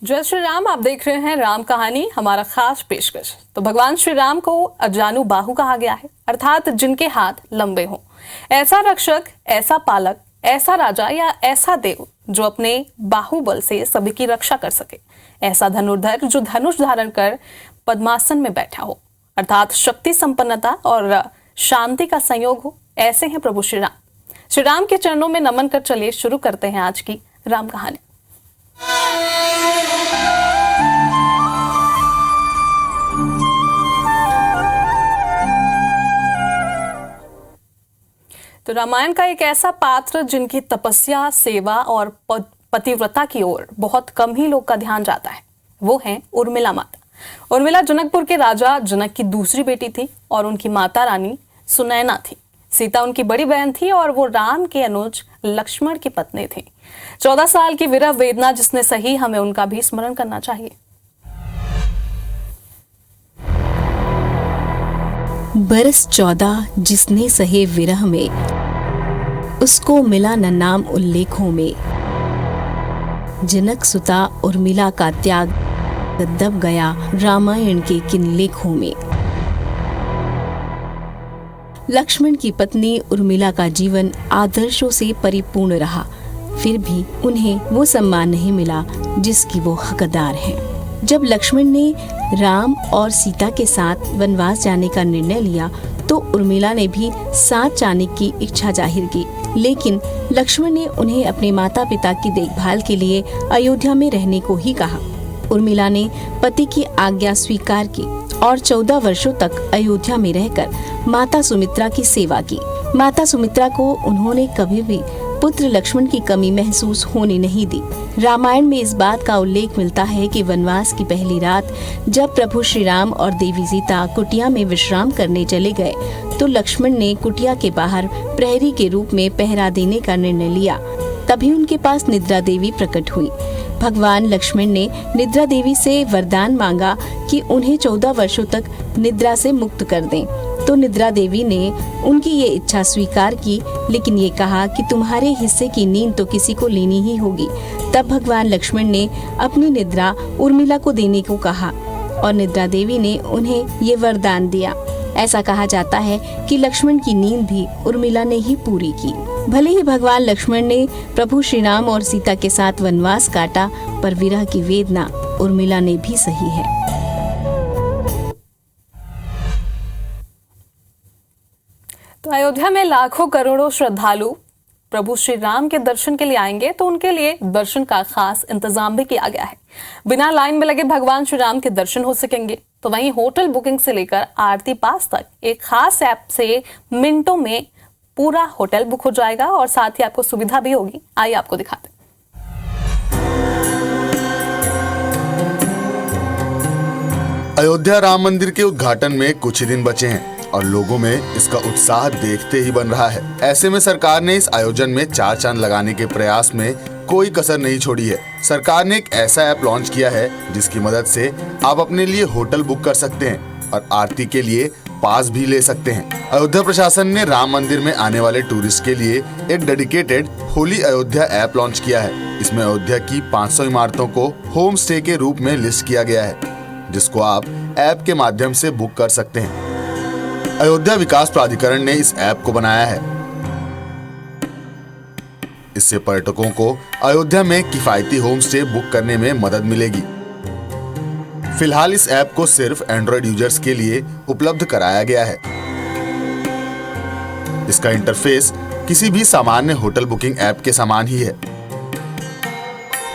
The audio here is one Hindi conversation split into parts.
जय श्री राम। आप देख रहे हैं राम कहानी, हमारा खास पेशकश। तो भगवान श्री राम को अजानु बाहु कहा गया है, अर्थात जिनके हाथ लंबे हों। ऐसा रक्षक, ऐसा पालक, ऐसा राजा या ऐसा देव जो अपने बाहुबल से सभी की रक्षा कर सके। ऐसा धनुर्धर जो धनुष धारण कर पद्मासन में बैठा हो, अर्थात शक्ति संपन्नता और शांति का संयोग हो। ऐसे हैं प्रभु श्री राम। श्री राम के चरणों में नमन कर चलिए शुरू करते हैं आज की राम कहानी। तो रामायण का एक ऐसा पात्र जिनकी तपस्या, सेवा और पतिव्रता की ओर बहुत कम ही लोग का ध्यान जाता है, वो है उर्मिला माता। उर्मिला जनकपुर के राजा जनक की दूसरी बेटी थी और उनकी माता रानी सुनैना थी। सीता उनकी बड़ी बहन थी और वो राम के अनुज लक्ष्मण की पत्नी थी। 14 साल की विरह वेदना जिसने सही, हमें उनका भी स्मरण करना चाहिए। बरस 14 जिसने सहे विरह में, उसको मिला न नाम उल्लेखों में। जनक सुता उर्मिला का त्याग दब गया रामायण के किन लेखों में। लक्ष्मण की पत्नी उर्मिला का जीवन आदर्शों से परिपूर्ण रहा, फिर भी उन्हें वो सम्मान नहीं मिला जिसकी वो हकदार हैं। जब लक्ष्मण ने राम और सीता के साथ वनवास जाने का निर्णय लिया तो उर्मिला ने भी साथ जाने की इच्छा जाहिर की, लेकिन लक्ष्मण ने उन्हें अपने माता पिता की देखभाल के लिए अयोध्या में रहने को ही कहा। उर्मिला ने पति की आज्ञा स्वीकार की और 14 वर्षों तक अयोध्या में रहकर माता सुमित्रा की सेवा की। माता सुमित्रा को उन्होंने कभी भी पुत्र लक्ष्मण की कमी महसूस होने नहीं दी। रामायण में इस बात का उल्लेख मिलता है कि वनवास की पहली रात जब प्रभु श्री राम और देवी सीता कुटिया में विश्राम करने चले गए तो लक्ष्मण ने कुटिया के बाहर प्रहरी के रूप में पहरा देने का निर्णय लिया। तभी उनके पास निद्रा देवी प्रकट हुई। भगवान लक्ष्मण ने निद्रा देवी से वरदान मांगा कि उन्हें 14 वर्षों तक निद्रा से मुक्त कर दें। तो निद्रा देवी ने उनकी ये इच्छा स्वीकार की, लेकिन ये कहा कि तुम्हारे हिस्से की नींद तो किसी को लेनी ही होगी। तब भगवान लक्ष्मण ने अपनी निद्रा उर्मिला को देने को कहा और निद्रा देवी ने उन्हें ये वरदान दिया। ऐसा कहा जाता है कि लक्ष्मण की नींद भी उर्मिला ने ही पूरी की। भले ही भगवान लक्ष्मण ने प्रभु श्री राम और सीता के साथ वनवास काटा, पर विरह की वेदना उर्मिला ने भी सही है। तो अयोध्या में लाखों करोड़ों श्रद्धालु प्रभु श्री राम के दर्शन के लिए आएंगे, तो उनके लिए दर्शन का खास इंतजाम भी किया गया है। बिना लाइन में लगे भगवान श्री राम के दर्शन हो सकेंगे। तो वहीं होटल बुकिंग से लेकर आरती पास तक एक खास ऐप से मिनटों में पूरा होटल बुक हो जाएगा और साथ ही आपको सुविधा भी होगी। आइए आपको दिखाते हैं। अयोध्या राम मंदिर के उद्घाटन में कुछ ही दिन बचे हैं और लोगों में इसका उत्साह देखते ही बन रहा है। ऐसे में सरकार ने इस आयोजन में 4 चांद लगाने के प्रयास में कोई कसर नहीं छोड़ी है। सरकार ने एक ऐसा ऐप लॉन्च किया है जिसकी मदद से आप अपने लिए होटल बुक कर सकते हैं और आरती के लिए पास भी ले सकते हैं। अयोध्या प्रशासन ने राम मंदिर में आने वाले टूरिस्ट के लिए एक dedicated Holi Ayodhya app launch किया है। इसमें अयोध्या की 500 इमारतों को होम स्टे के रूप में लिस्ट किया गया है, जिसको आप ऐप के माध्यम से बुक कर सकते हैं। अयोध्या विकास प्राधिकरण ने इस ऐप को बनाया है। इससे पर्यटकों को अयोध्या में किफायती होम स्टे बुक करने में मदद मिलेगी। फिलहाल इस ऐप को सिर्फ एंड्रॉइड यूजर्स के लिए उपलब्ध कराया गया है। इसका इंटरफेस किसी भी सामान्य होटल बुकिंग ऐप के समान ही है।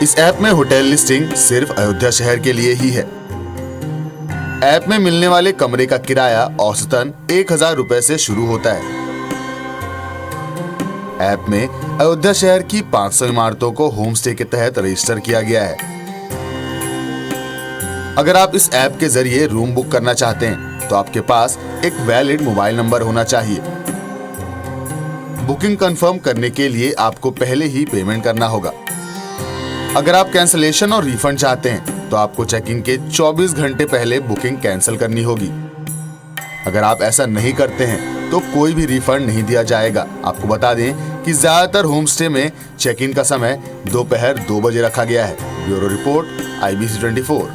इस ऐप में होटल लिस्टिंग सिर्फ अयोध्या शहर के लिए ही है। ऐप में मिलने वाले कमरे का किराया औसतन 1000 रुपए से शुरू होता है। ऐप में अयोध्या शहर की 500 इमारतों को होम स्टे के तहत रजिस्टर किया गया है। अगर आप इस ऐप के जरिए रूम बुक करना चाहते हैं तो आपके पास एक वैलिड मोबाइल नंबर होना चाहिए। बुकिंग कंफर्म करने के लिए आपको पहले ही पेमेंट करना होगा। अगर आप कैंसलेशन और रिफंड चाहते हैं तो आपको चेकिंग के 24 घंटे पहले बुकिंग कैंसिल करनी होगी। अगर आप ऐसा नहीं करते हैं तो कोई भी रिफंड नहीं दिया जाएगा। आपको बता दें कि ज्यादातर होम स्टे में चेक इन का समय दोपहर 2 बजे रखा गया है। Bureau report, IBC 24।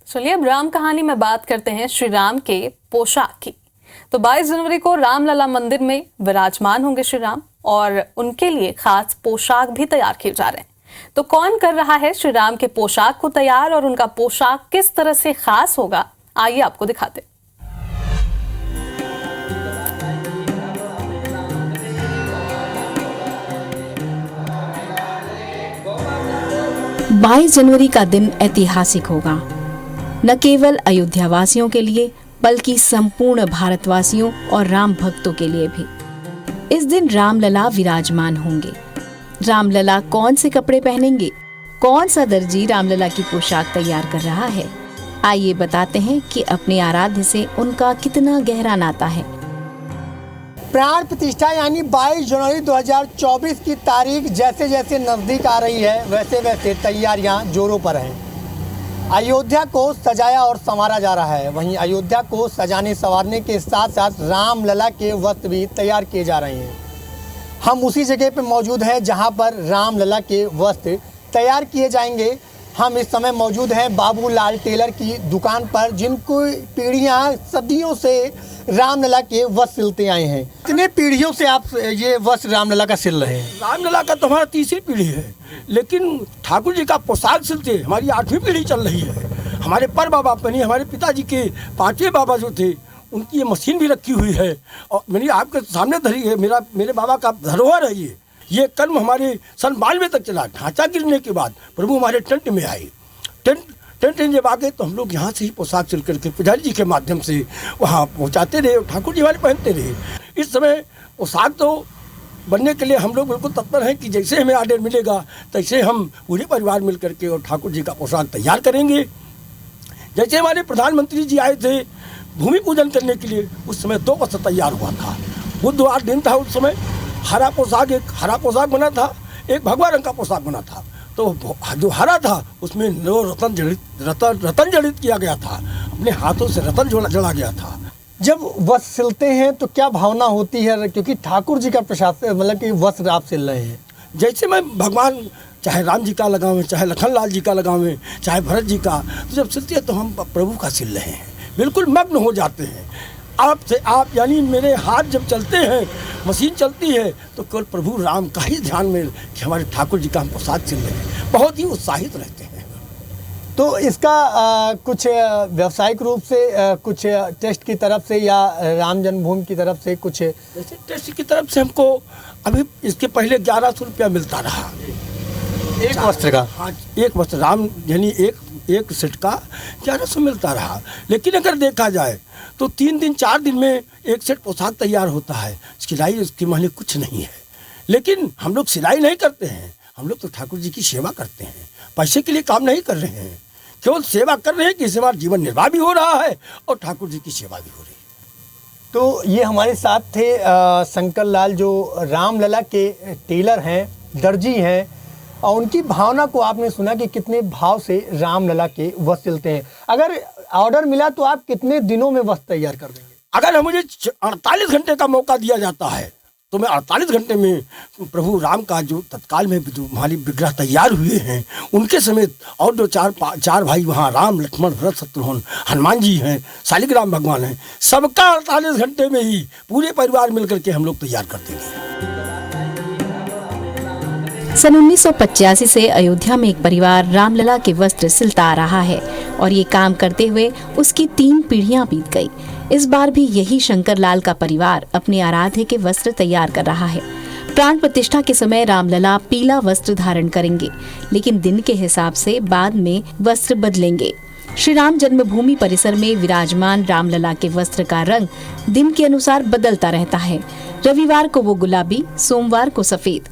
चलिए अब राम कहानी में बात करते हैं श्री राम के पोशाक की। तो 22 जनवरी को रामलला मंदिर में विराजमान होंगे श्री राम और उनके लिए खास पोशाक भी तैयार किए जा रहे हैं। तो कौन कर रहा है श्री राम के पोशाक को तैयार और उनका पोशाक किस तरह से खास होगा, आइए आपको दिखाते। 22 जनवरी का दिन ऐतिहासिक होगा, न केवल अयोध्या वासियों के लिए बल्कि संपूर्ण भारतवासियों और राम भक्तों के लिए भी। इस दिन रामलला विराजमान होंगे। रामलला कौन से कपड़े पहनेंगे, कौन सा दर्जी रामलला की पोशाक तैयार कर रहा है, आइए बताते हैं कि अपने आराध्य से उनका कितना गहरा नाता है। प्राण प्रतिष्ठा यानी 22 जनवरी 2024 की तारीख जैसे जैसे नज़दीक आ रही है वैसे वैसे तैयारियां जोरों पर हैं। अयोध्या को सजाया और संवारा जा रहा है। वहीं अयोध्या को सजाने संवारने के साथ साथ रामलला के वस्त्र भी तैयार किए जा रहे हैं। हम उसी जगह पर मौजूद हैं जहां पर रामलला के वस्त्र तैयार किए जाएंगे। हम इस समय मौजूद हैं बाबूलाल टेलर की दुकान पर, जिनको पीढ़ियां सदियों से रामलला के वस्त्र सिलते आए हैं। कितने पीढ़ियों से आप ये वस्त्र रामलला का सिल रहे हैं? रामलला का तो हमारा तीसरी पीढ़ी है, लेकिन ठाकुर जी का पोशाक सिलते हमारी 8वीं पीढ़ी चल रही है। हमारे पर बाबा यानी हमारे पिताजी के 5वें बाबा जो थे उनकी ये मशीन भी रखी हुई है और मेरी आपके सामने धरी है। मेरे बाबा का धरोहर है ये कर्म हमारे सन 92 तक चला। ढांचा गिरने के बाद प्रभु हमारे टेंट में आए। टेंट जब आ गए तो हम लोग यहाँ से ही पोशाक सिल करके पुजारी जी के माध्यम से वहाँ पहुँचाते रहे और ठाकुर जी हमारे पहनते रहे। इस समय पोशाक तो बनने के लिए हम लोग बिल्कुल तत्पर हैं कि जैसे हमें आर्डर मिलेगा तैसे हम पूरे परिवार मिल करके और ठाकुर जी का पोशाक तैयार करेंगे। जैसे हमारे प्रधानमंत्री जी आए थे भूमि पूजन करने के लिए, उस समय 2 वस्त्र तैयार हुआ था। बुधवार दिन था, उस समय एक हरा पोशाक बना था, एक भगवा रंग का पोशाक बना था। तो जो हरा था उसमें रतन जड़ित किया गया था, अपने हाथों से रतन जड़ा गया था। जब वस्त्र सिलते हैं तो क्या भावना होती है, क्योंकि ठाकुर जी का प्रसाद मतलब कि वस्त्र आप सिल रहे हैं? जैसे मैं भगवान चाहे राम जी का लगावें, चाहे लखनलाल जी का लगावें, चाहे भरत जी का, तो जब सिलते हैं तो हम प्रभु का सिल रहे हैं, बिल्कुल मग्न हो जाते हैं। आप यानी मेरे हाथ जब चलते हैं, मशीन चलती है तो केवल प्रभु राम का ही ध्यान में कि हमारे ठाकुर जी का हम प्रसाद सिल रहे हैं, बहुत ही उत्साहित रहते हैं। तो इसका कुछ व्यावसायिक रूप से कुछ टेस्ट की तरफ से या राम जन्मभूमि की तरफ से कुछ जैसे टेस्ट की तरफ से हमको अभी इसके पहले 1100 रुपया मिलता रहा एक वस्त्र का। हाँ, एक वस्त्र राम यानी एक सेट का 1100 मिलता रहा। लेकिन अगर देखा जाए तो 3 दिन 4 दिन में एक सेट पोशाक तैयार होता है। सिलाई उसकी माने कुछ नहीं है। लेकिन हम लोग सिलाई नहीं करते हैं, हम लोग तो ठाकुर जी की सेवा करते हैं। पैसे के लिए काम नहीं कर रहे हैं, केवल सेवा कर रहे हैं कि इससे हमारा जीवन निर्वाह भी हो रहा है और ठाकुर जी की सेवा भी हो रही है। तो ये हमारे साथ थे शंकर लाल, जो रामलला के टेलर हैं, दर्जी हैं, और उनकी भावना को आपने सुना कि कितने भाव से रामलला के वस्त्र सिलते हैं। अगर ऑर्डर मिला तो आप कितने दिनों में वस्त्र तैयार कर देंगे? अगर मुझे 48 घंटे का मौका दिया जाता है तो मैं 48 घंटे में प्रभु राम का जो तत्काल में जो हमारी विग्रह तैयार हुए हैं उनके समेत और जो चार भाई वहाँ राम लक्ष्मण भरत शत्रुघ्न हनुमान जी हैं, शालिग्राम भगवान हैं, सबका 48 घंटे में ही पूरे परिवार मिलकर के हम लोग तैयार कर देंगे। सन 1985 से अयोध्या में एक परिवार रामलला के वस्त्र सिलता आ रहा है और ये काम करते हुए उसकी 3 पीढ़ियां बीत गई। इस बार भी यही शंकर लाल का परिवार अपने आराध्य के वस्त्र तैयार कर रहा है। प्राण प्रतिष्ठा के समय रामलला पीला वस्त्र धारण करेंगे, लेकिन दिन के हिसाब से बाद में वस्त्र बदलेंगे। श्री राम जन्मभूमि परिसर में विराजमान रामलला के वस्त्र का रंग दिन के अनुसार बदलता रहता है। रविवार को वो गुलाबी, सोमवार को सफेद,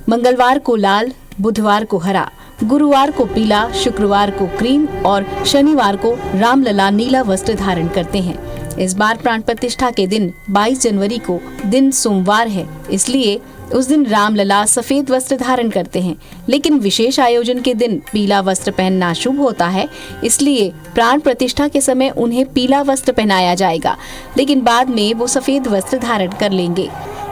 मंगलवार को लाल, बुधवार को हरा, गुरुवार को पीला, शुक्रवार को क्रीम और शनिवार को रामलला नीला वस्त्र धारण करते हैं। इस बार प्राण प्रतिष्ठा के दिन 22 जनवरी को दिन सोमवार है, इसलिए उस दिन रामलला सफेद वस्त्र धारण करते हैं, लेकिन विशेष आयोजन के दिन पीला वस्त्र पहनना शुभ होता है, इसलिए प्राण प्रतिष्ठा के समय उन्हें पीला वस्त्र पहनाया जाएगा, लेकिन बाद में वो सफेद वस्त्र धारण कर लेंगे।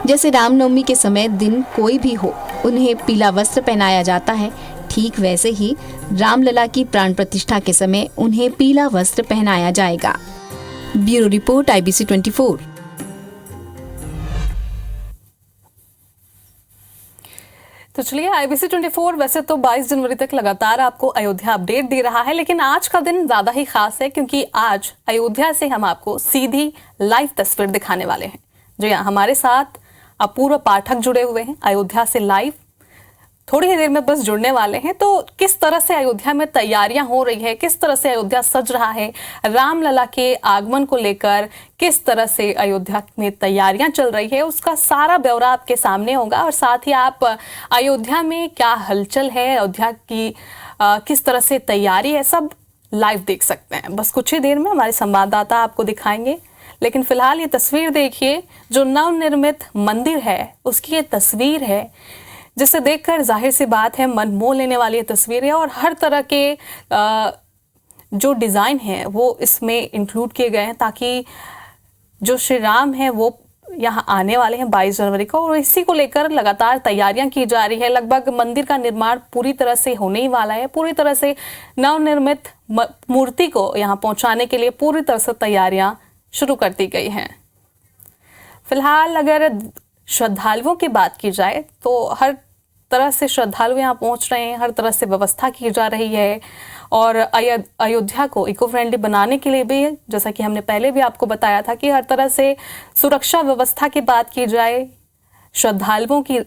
जैसे रामनवमी के समय दिन कोई भी हो, उन्हें पीला वस्त्र पहनाया जाता है, ठीक वैसे ही रामलला की प्राण प्रतिष्ठा के समय उन्हें पीला वस्त्र पहनाया जाएगा। Bureau report, IBC 24। तो चलिए, IBC 24 वैसे तो 22 जनवरी तक लगातार आपको अयोध्या अपडेट दे रहा है, लेकिन आज का दिन ज्यादा ही खास है क्योंकि आज अयोध्या से हम आपको सीधी लाइव तस्वीर दिखाने वाले हैं। जी हाँ, हमारे साथ अपूर्व पाठक जुड़े हुए हैं अयोध्या से लाइव, थोड़ी ही देर में बस जुड़ने वाले हैं। तो किस तरह से अयोध्या में तैयारियां हो रही है, किस तरह से अयोध्या सज रहा है, रामलला के आगमन को लेकर किस तरह से अयोध्या में तैयारियां चल रही है, उसका सारा ब्यौरा आपके सामने होगा। और साथ ही आप अयोध्या में क्या हलचल है, अयोध्या की किस तरह से तैयारी है, सब लाइव देख सकते हैं। बस कुछ ही देर में हमारे संवाददाता आपको दिखाएंगे। लेकिन फिलहाल ये तस्वीर देखिए, जो नवनिर्मित मंदिर है उसकी ये तस्वीर है, जिसे देखकर जाहिर सी बात है मन मोह लेने वाली ये तस्वीर है। और हर तरह के जो डिज़ाइन है वो इसमें इंक्लूड किए गए हैं ताकि जो श्री राम है वो यहाँ आने वाले हैं 22 जनवरी को, और इसी को लेकर लगातार तैयारियां की जा रही है। लगभग मंदिर का निर्माण पूरी तरह से होने ही वाला है, पूरी तरह से नवनिर्मित मूर्ति को यहाँ पहुँचाने के लिए पूरी तरह से तैयारियां शुरू कर दी गई हैं। फिलहाल अगर श्रद्धालुओं की बात की जाए तो हर तरह से श्रद्धालु यहाँ पहुँच रहे हैं, हर तरह से व्यवस्था की जा रही है। और अयोध्या को इको फ्रेंडली बनाने के लिए भी, जैसा कि हमने पहले भी आपको बताया था कि हर तरह से सुरक्षा व्यवस्था की बात की जाए, श्रद्धालुओं की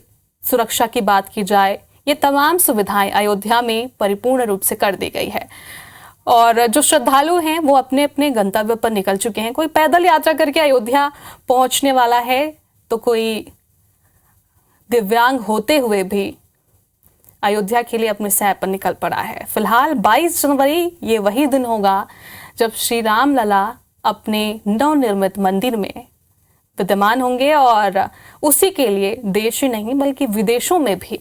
सुरक्षा की बात की जाए, ये तमाम सुविधाएं अयोध्या में परिपूर्ण रूप से कर दी गई है। और जो श्रद्धालु हैं वो अपने अपने गंतव्य पर निकल चुके हैं। कोई पैदल यात्रा करके अयोध्या पहुंचने वाला है, तो कोई दिव्यांग होते हुए भी अयोध्या के लिए अपने सैर पर निकल पड़ा है। फिलहाल 22 जनवरी ये वही दिन होगा जब श्री राम लला अपने नवनिर्मित मंदिर में विद्यमान होंगे, और उसी के लिए देश ही नहीं बल्कि विदेशों में भी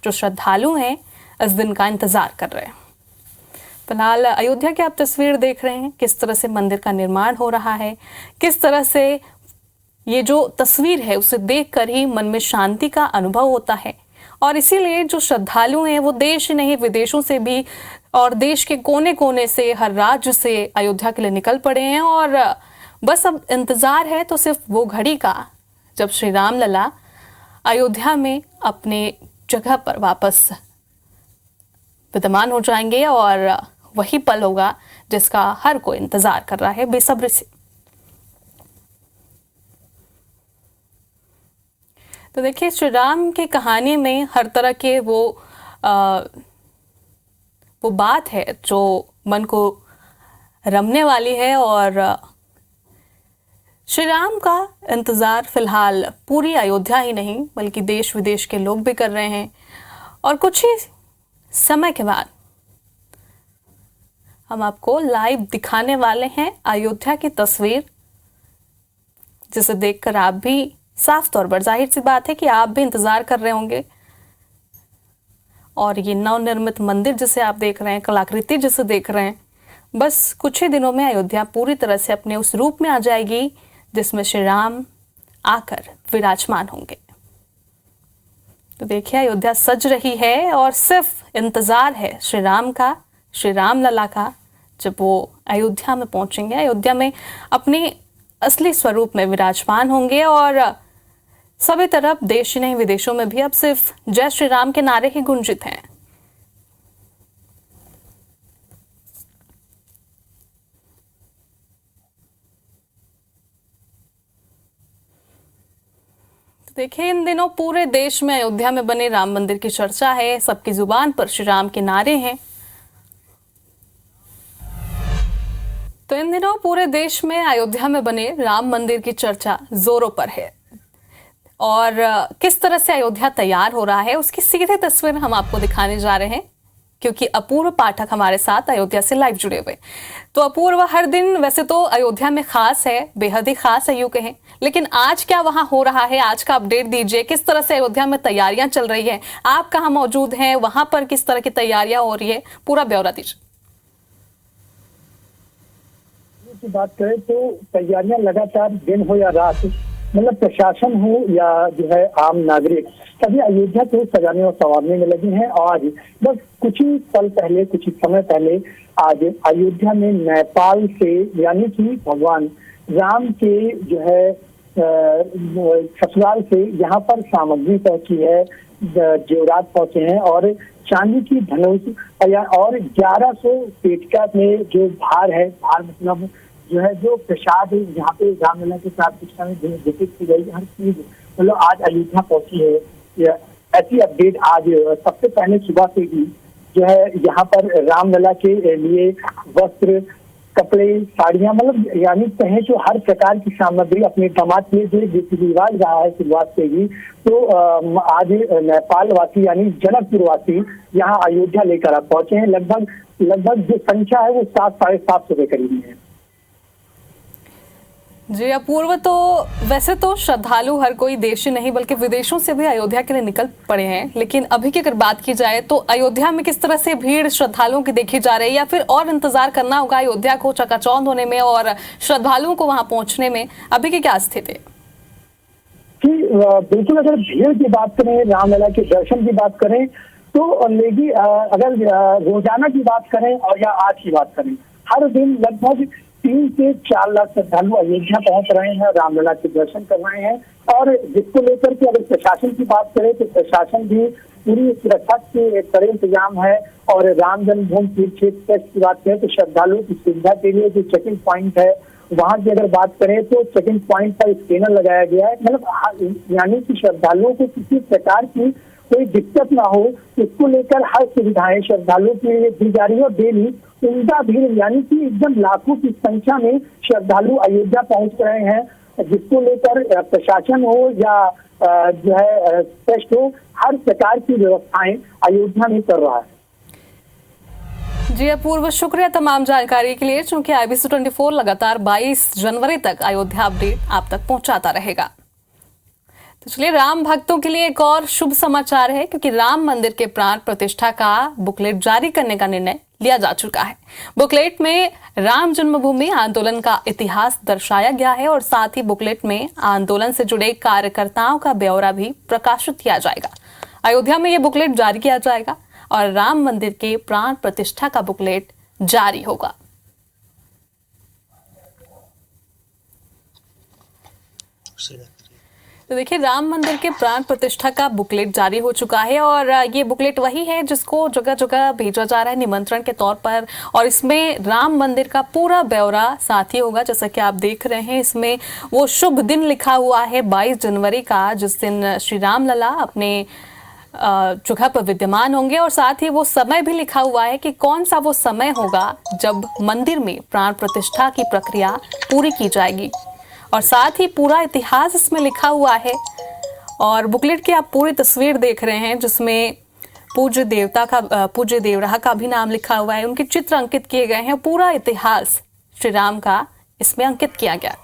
जो श्रद्धालु हैं इस दिन का इंतजार कर रहे हैं। फिलहाल अयोध्या की आप तस्वीर देख रहे हैं, किस तरह से मंदिर का निर्माण हो रहा है, किस तरह से ये जो तस्वीर है उसे देखकर ही मन में शांति का अनुभव होता है। और इसीलिए जो श्रद्धालु हैं वो देश ही नहीं विदेशों से भी और देश के कोने कोने से, हर राज्य से अयोध्या के लिए निकल पड़े हैं। और बस अब इंतजार है तो सिर्फ वो घड़ी का जब श्री राम लला अयोध्या में अपने जगह पर वापस विद्यमान हो जाएंगे, और वही पल होगा जिसका हर कोई इंतजार कर रहा है बेसब्री से। तो देखिए, श्री राम की कहानी में हर तरह के वो बात है जो मन को रमने वाली है। और श्री राम का इंतजार फिलहाल पूरी अयोध्या ही नहीं बल्कि देश विदेश के लोग भी कर रहे हैं। और कुछ ही समय के बाद हम आपको लाइव दिखाने वाले हैं अयोध्या की तस्वीर, जिसे देखकर आप भी साफ तौर पर, जाहिर सी बात है कि आप भी इंतजार कर रहे होंगे। और ये नवनिर्मित मंदिर जिसे आप देख रहे हैं, कलाकृति जिसे देख रहे हैं, बस कुछ ही दिनों में अयोध्या पूरी तरह से अपने उस रूप में आ जाएगी जिसमें श्री राम आकर विराजमान होंगे। तो देखिए, अयोध्या सज रही है और सिर्फ इंतजार है श्री राम का, श्री राम लला का, जब वो अयोध्या में पहुंचेंगे, अयोध्या में अपने असली स्वरूप में विराजमान होंगे। और सभी तरफ, देश ही नहीं विदेशों में भी अब सिर्फ जय श्री राम के नारे ही गुंजित हैं। देखिए, इन दिनों पूरे देश में अयोध्या में बने राम मंदिर की चर्चा है, सबकी जुबान पर श्री राम के नारे हैं। तो इन दिनों पूरे देश में अयोध्या में बने राम मंदिर की चर्चा जोरों पर है। और किस तरह से अयोध्या तैयार हो रहा है उसकी सीधी तस्वीर हम आपको दिखाने जा रहे हैं। क्योंकि अपूर्व पाठक हमारे साथ अयोध्या से लाइव जुड़े हुए। तो अपूर्व, हर दिन वैसे तो अयोध्या में खास है, बेहद ही खास है यूं कहें, लेकिन आज क्या वहां हो रहा है, आज का अपडेट दीजिए। किस तरह से अयोध्या में तैयारियां चल रही है, आप कहां मौजूद हैं, वहां पर किस तरह की तैयारियां हो रही है, पूरा ब्यौरा दीजिए। की बात करें तो तैयारियां लगातार दिन हो या रात, मतलब प्रशासन हो या जो है आम नागरिक, सभी अयोध्या को सजाने और संवारने में लगे हैं। और आज बस कुछ ही पल पहले, कुछ ही समय पहले आज अयोध्या में नेपाल से यानी कि भगवान राम के जो है ससुराल से यहाँ पर सामग्री पहुंची है, जेवरात पहुंचे हैं और चांदी की धनुष और 1100 पेटिका में जो भार है, भार मतलब जो है जो प्रसाद यहाँ पे रामलला के साथ शिक्षा में विकसित की गई हर चीज मतलब आज अयोध्या पहुंची है। ऐसी अपडेट आज सबसे पहले सुबह से ही जो है यहाँ पर रामलला के लिए वस्त्र, कपड़े, साड़ियां, मतलब यानी कहें जो हर प्रकार की सामग्री अपने दामाद के जो रीति रिवाज रहा है शुरुआत से ही, तो आज नेपाल वासी यानी जनकपुर वासी यहाँ अयोध्या लेकर पहुंचे हैं। लगभग जो संख्या है वो 700-750 के करीब है। जी अपूर्व, तो वैसे तो श्रद्धालु हर कोई देशी नहीं बल्कि विदेशों से भी अयोध्या के लिए निकल पड़े हैं, लेकिन अभी की अगर बात की जाए तो अयोध्या में किस तरह से भीड़ श्रद्धालुओं की देखी जा रही है, या फिर और इंतजार करना होगा अयोध्या को चकाचौंध होने में और श्रद्धालुओं को वहां पहुंचने में, अभी की क्या स्थिति है? बिल्कुल, अगर भीड़ की बात करें, रामलला के दर्शन की बात करें तो लेकिन अगर रोजाना की बात करें और या आज की बात करें, हर दिन लगभग 3 से 4 लाख श्रद्धालु अयोध्या पहुंच रहे हैं, रामलला के दर्शन कर रहे हैं। और जिसको लेकर के अगर प्रशासन की बात करें तो प्रशासन भी पूरी सुरक्षा के कड़े इंतजाम है। और राम जन्मभूमि तीर्थ क्षेत्र की बात करें तो श्रद्धालुओं की सुविधा के लिए जो चेकिंग पॉइंट है वहां की अगर बात करें तो चेकिंग पॉइंट पर स्कैनर लगाया गया है, मतलब यानी कि श्रद्धालुओं को किसी प्रकार की कोई दिक्कत ना हो, इसको लेकर हर सुविधाएं श्रद्धालुओं के लिए दी जा रही है। और डेली उनका भीड़ यानी कि एकदम लाखों की संख्या में श्रद्धालु अयोध्या पहुंच रहे हैं, जिसको लेकर प्रशासन हो या जो है ट्रस्ट हो, हर प्रकार की व्यवस्थाएं अयोध्या में कर रहा है। जी अपूर्व, शुक्रिया तमाम जानकारी के लिए। चूंकि IBC 24 लगातार 22 जनवरी तक अयोध्या अपडेट आप तक पहुंचाता रहेगा। तो चलिए, राम भक्तों के लिए एक और शुभ समाचार है, क्योंकि राम मंदिर के प्राण प्रतिष्ठा का बुकलेट जारी करने का निर्णय लिया जा चुका है। बुकलेट में राम जन्मभूमि आंदोलन का इतिहास दर्शाया गया है और साथ ही बुकलेट में आंदोलन से जुड़े कार्यकर्ताओं का ब्यौरा भी प्रकाशित किया जाएगा। अयोध्या में यह बुकलेट जारी किया जाएगा और राम मंदिर के प्राण प्रतिष्ठा का बुकलेट जारी होगा। तो देखिए, राम मंदिर के प्राण प्रतिष्ठा का बुकलेट जारी हो चुका है और ये बुकलेट वही है जिसको जगह जगह भेजा जा रहा है निमंत्रण के तौर पर, और इसमें राम मंदिर का पूरा ब्यौरा साथ ही होगा। जैसा कि आप देख रहे हैं, इसमें वो शुभ दिन लिखा हुआ है 22 जनवरी का, जिस दिन श्री रामलला अपने जगह पर विद्यमान होंगे, और साथ ही वो समय भी लिखा हुआ है कि कौन सा वो समय होगा जब मंदिर में प्राण प्रतिष्ठा की प्रक्रिया पूरी की जाएगी, और साथ ही पूरा इतिहास इसमें लिखा हुआ है। और बुकलेट की आप पूरी तस्वीर देख रहे हैं जिसमें पूज्य देवराह का भी नाम लिखा हुआ है, उनके चित्र अंकित किए गए हैं, पूरा इतिहास श्री राम का इसमें अंकित किया गया।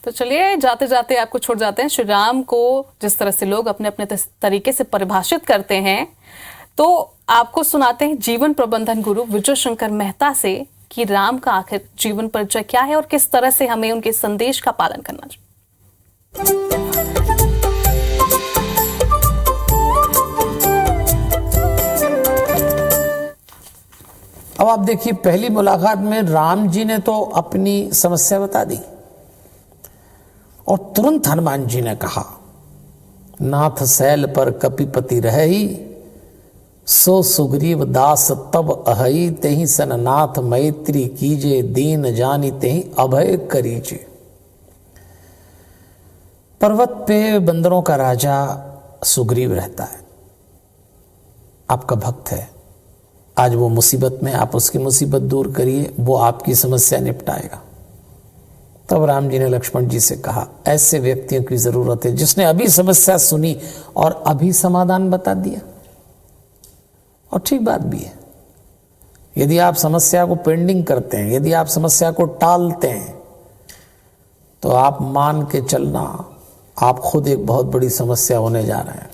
तो चलिए, जाते जाते आपको छोड़ जाते हैं। श्री राम को जिस तरह से लोग अपने अपने तरीके से परिभाषित करते हैं, तो आपको सुनाते हैं जीवन प्रबंधन गुरु विजय शंकर मेहता से कि राम का आखिर जीवन परिचय क्या है और किस तरह से हमें उनके संदेश का पालन करना चाहिए। अब आप देखिए, पहली मुलाकात में राम जी ने तो अपनी समस्या बता दी और तुरंत हनुमान जी ने कहा, नाथ सैल पर कपिपति रहई, सो सुग्रीव दास तब अहई, तेहि सन नाथ मैत्री कीजे, दीन जानी तेहि अभय करीजे। पर्वत पे बंदरों का राजा सुग्रीव रहता है, आपका भक्त है। आज वो मुसीबत में, आप उसकी मुसीबत दूर करिए, वो आपकी समस्या निपटाएगा। तब राम जी ने लक्ष्मण जी से कहा, ऐसे व्यक्तियों की जरूरत है जिसने अभी समस्या सुनी और अभी समाधान बता दिया। और ठीक बात भी है। यदि आप समस्या को पेंडिंग करते हैं, यदि आप समस्या को टालते हैं, तो आप मान के चलना आप खुद एक बहुत बड़ी समस्या होने जा रहे हैं।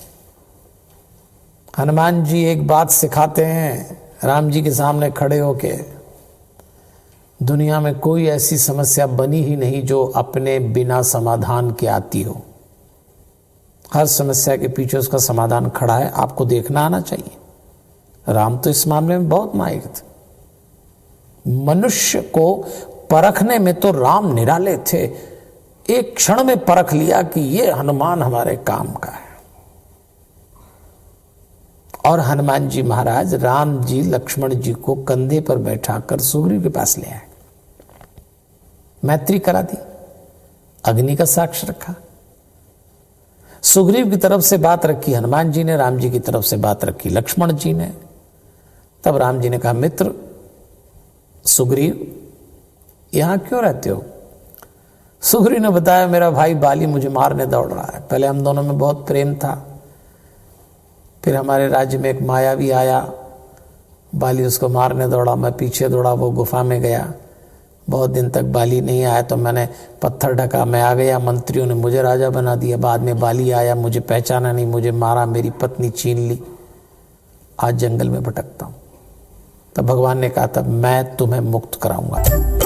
हनुमान जी एक बात सिखाते हैं राम जी के सामने खड़े होके, दुनिया में कोई ऐसी समस्या बनी ही नहीं जो अपने बिना समाधान के आती हो। हर समस्या के पीछे उसका समाधान खड़ा है, आपको देखना आना चाहिए। राम तो इस मामले में बहुत माहिर थे। मनुष्य को परखने में तो राम निराले थे। एक क्षण में परख लिया कि ये हनुमान हमारे काम का है। और हनुमान जी महाराज राम जी लक्ष्मण जी को कंधे पर बैठाकर सुग्रीव के पास ले आए, मैत्री करा दी, अग्नि का साक्ष्य रखा, सुग्रीव की तरफ से बात रखी हनुमान जी ने, राम जी की तरफ से बात रखी लक्ष्मण जी ने। तब राम जी ने कहा, मित्र सुग्रीव यहां क्यों रहते हो? सुग्रीव ने बताया, मेरा भाई बाली मुझे मारने दौड़ रहा है। पहले हम दोनों में बहुत प्रेम था, फिर हमारे राज्य में एक मायावी आया, बाली उसको मारने दौड़ा, मैं पीछे दौड़ा, वो गुफा में गया। बहुत दिन तक बाली नहीं आया तो मैंने पत्थर ढका, मैं आ गया, मंत्रियों ने मुझे राजा बना दिया। बाद में बाली आया, मुझे पहचाना नहीं, मुझे मारा, मेरी पत्नी छीन ली, आज जंगल में भटकता हूं। तब भगवान ने कहा, तब मैं तुम्हें मुक्त कराऊंगा।